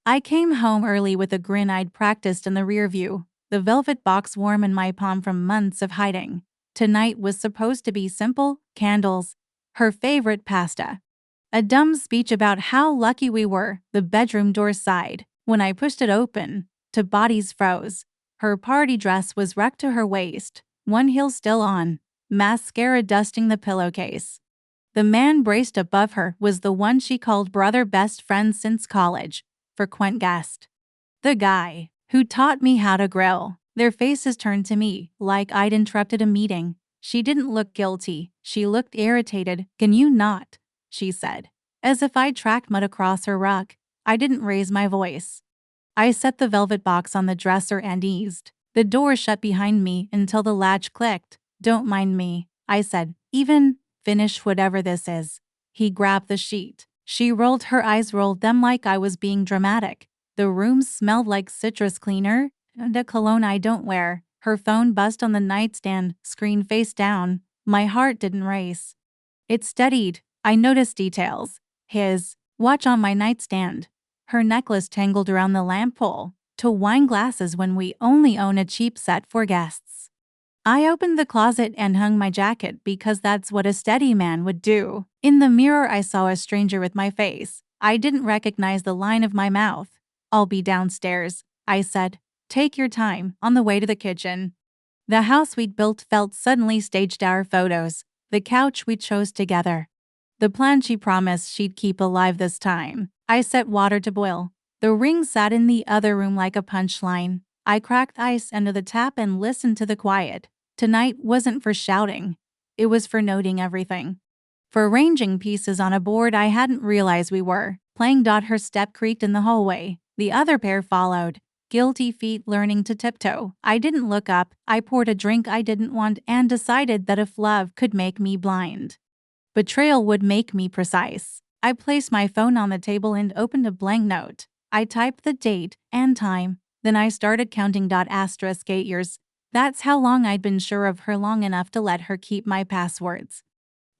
I came home early with a grin I'd practiced in the rear view, the velvet box warm in my palm from months of hiding. Tonight was supposed to be simple: candles, her favorite pasta. A dumb speech about how lucky we were. The bedroom door sighed. When I pushed it open, two bodies froze. Her party dress was wrecked to her waist, one heel still on, mascara dusting the pillowcase. The man braced above her was the one she called brother, best friend since college, frequent guest. The guy who taught me how to grill. Their faces turned to me, like I'd interrupted a meeting. She didn't look guilty. She looked irritated. "Can you not?" she said, as if I'd tracked mud across her rug. I didn't raise my voice. I set the velvet box on the dresser and eased the door shut behind me until the latch clicked. "Don't mind me," I said. "Even finish whatever this is." He grabbed the sheet. She rolled her eyes, rolled them like I was being dramatic. The room smelled like citrus cleaner and a cologne I don't wear. Her phone buzzed on the nightstand, screen face down. My heart didn't race. It steadied. I noticed details. His watch on my nightstand. Her necklace tangled around the lamp pole. Two wine glasses when we only own a cheap set for guests. I opened the closet and hung my jacket because that's what a steady man would do. In the mirror, I saw a stranger with my face. I didn't recognize the line of my mouth. "I'll be downstairs," I said. "Take your time." On the way to the kitchen, the house we'd built felt suddenly staged. Our photos, the couch we chose together, the plan she promised she'd keep alive this time. I set water to boil. The ring sat in the other room like a punchline. I cracked ice under the tap and listened to the quiet. Tonight wasn't for shouting. It was for noting everything. For arranging pieces on a board I hadn't realized we were playing. Her step creaked in the hallway. The other pair followed, guilty feet learning to tiptoe. I didn't look up. I poured a drink I didn't want and decided that if love could make me blind, betrayal would make me precise. I placed my phone on the table and opened a blank note. I typed the date and time. Then I started counting. 8 years. That's how long I'd been sure of her, long enough to let her keep my passwords,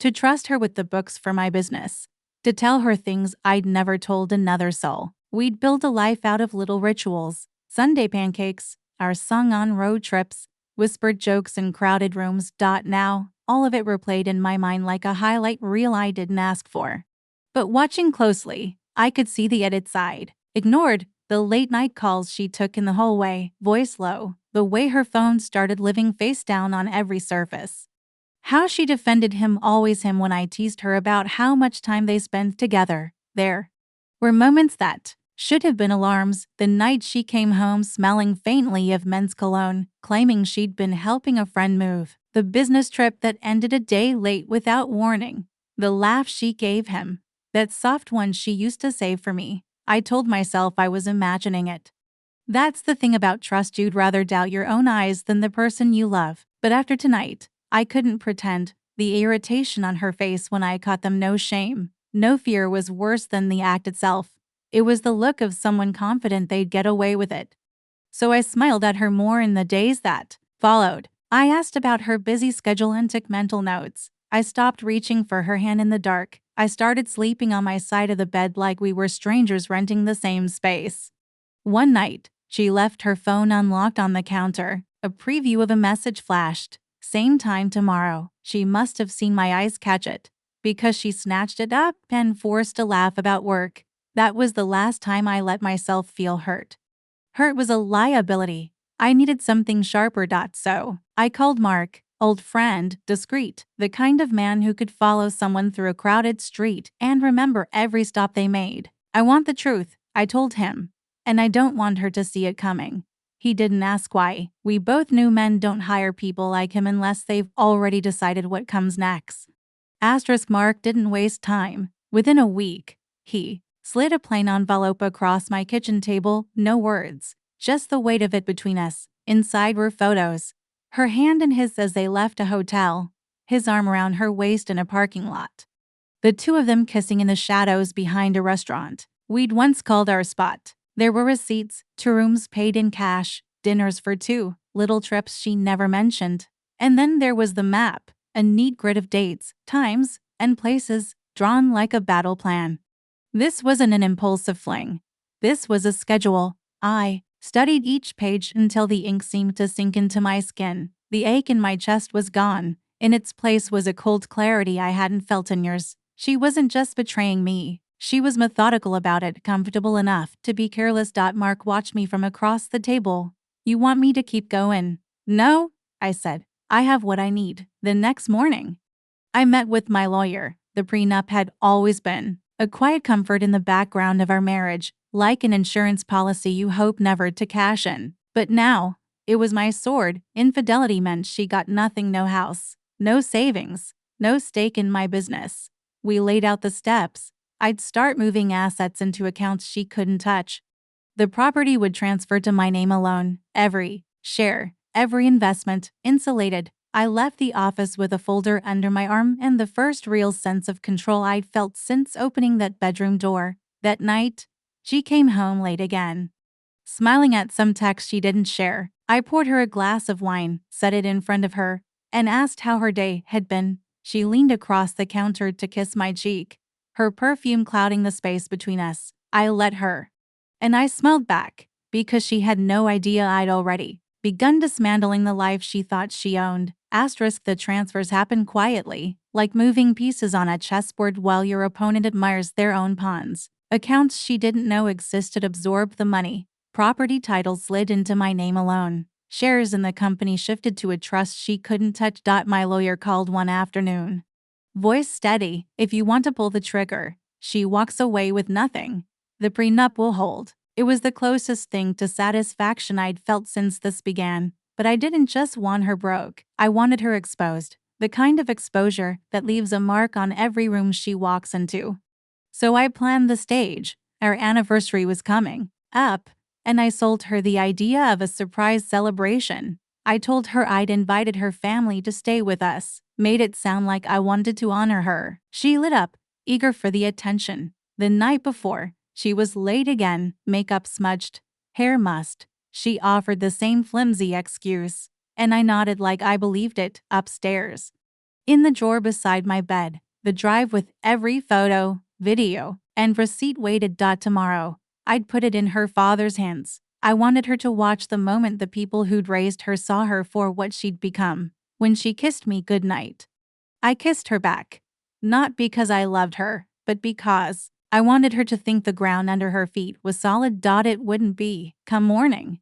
to trust her with the books for my business, to tell her things I'd never told another soul. We'd build a life out of little rituals: Sunday pancakes, our song on road trips, whispered jokes in crowded rooms. Now, all of it replayed in my mind like a highlight reel I didn't ask for. But watching closely, I could see the edit side. Ignored the late-night calls she took in the hallway, voice low, the way her phone started living face down on every surface. How she defended him, always him, when I teased her about how much time they spent together. There were moments that should have been alarms. The night she came home smelling faintly of men's cologne, claiming she'd been helping a friend move. The business trip that ended a day late without warning. The laugh she gave him, that soft one she used to save for me. I told myself I was imagining it. That's the thing about trust: you'd rather doubt your own eyes than the person you love. But after tonight, I couldn't pretend. The irritation on her face when I caught them, no shame, no fear, was worse than the act itself. It was the look of someone confident they'd get away with it. So I smiled at her more in the days that followed. I asked about her busy schedule and took mental notes. I stopped reaching for her hand in the dark. I started sleeping on my side of the bed like we were strangers renting the same space. One night, she left her phone unlocked on the counter. A preview of a message flashed. "Same time tomorrow." She must have seen my eyes catch it, because she snatched it up and forced a laugh about work. That was the last time I let myself feel hurt. Hurt was a liability. I needed something sharper. So I called Mark, old friend, discreet, the kind of man who could follow someone through a crowded street and remember every stop they made. "I want the truth," I told him, "and I don't want her to see it coming." He didn't ask why. We both knew men don't hire people like him unless they've already decided what comes next. Mark didn't waste time. Within a week, he slid a plain envelope across my kitchen table. No words, just the weight of it between us. Inside were photos. Her hand in his as they left a hotel, his arm around her waist in a parking lot. The two of them kissing in the shadows behind a restaurant we'd once called our spot. There were receipts, 2 rooms paid in cash, dinners for 2, little trips she never mentioned. And then there was the map, a neat grid of dates, times, and places, drawn like a battle plan. This wasn't an impulsive fling. This was a schedule. I studied each page until the ink seemed to sink into my skin. The ache in my chest was gone. In its place was a cold clarity I hadn't felt in years. She wasn't just betraying me. She was methodical about it, comfortable enough to be careless. Mark watched me from across the table. You want me to keep going? No, I said. I have what I need. The next morning, I met with my lawyer. The prenup had always been a quiet comfort in the background of our marriage, like an insurance policy you hope never to cash in. But now, it was my sword. Infidelity meant she got nothing, no house, no savings, no stake in my business. We laid out the steps. I'd start moving assets into accounts she couldn't touch. The property would transfer to my name alone. Every share, every investment, insulated. I left the office with a folder under my arm and the first real sense of control I'd felt since opening that bedroom door. That night, she came home late again, smiling at some text she didn't share. I poured her a glass of wine, set it in front of her, and asked how her day had been. She leaned across the counter to kiss my cheek, her perfume clouding the space between us. I let her, and I smiled back, because she had no idea I'd already begun dismantling the life she thought she owned. The transfers happen quietly, like moving pieces on a chessboard while your opponent admires their own pawns. Accounts she didn't know existed absorbed the money. Property titles slid into my name alone. Shares in the company shifted to a trust she couldn't touch. My lawyer called one afternoon. Voice steady. If you want to pull the trigger, she walks away with nothing. The prenup will hold. It was the closest thing to satisfaction I'd felt since this began. But I didn't just want her broke. I wanted her exposed. The kind of exposure that leaves a mark on every room she walks into. So I planned the stage. Our anniversary was coming up, and I sold her the idea of a surprise celebration. I told her I'd invited her family to stay with us, made it sound like I wanted to honor her. She lit up, eager for the attention. The night before, she was late again, makeup smudged, hair mussed. She offered the same flimsy excuse, and I nodded like I believed it. Upstairs, in the drawer beside my bed, the drive with every photo, video, and receipt waited. Tomorrow, I'd put it in her father's hands. I wanted her to watch the moment the people who'd raised her saw her for what she'd become. When she kissed me goodnight, I kissed her back. Not because I loved her, but because I wanted her to think the ground under her feet was solid. It wouldn't be. Come morning,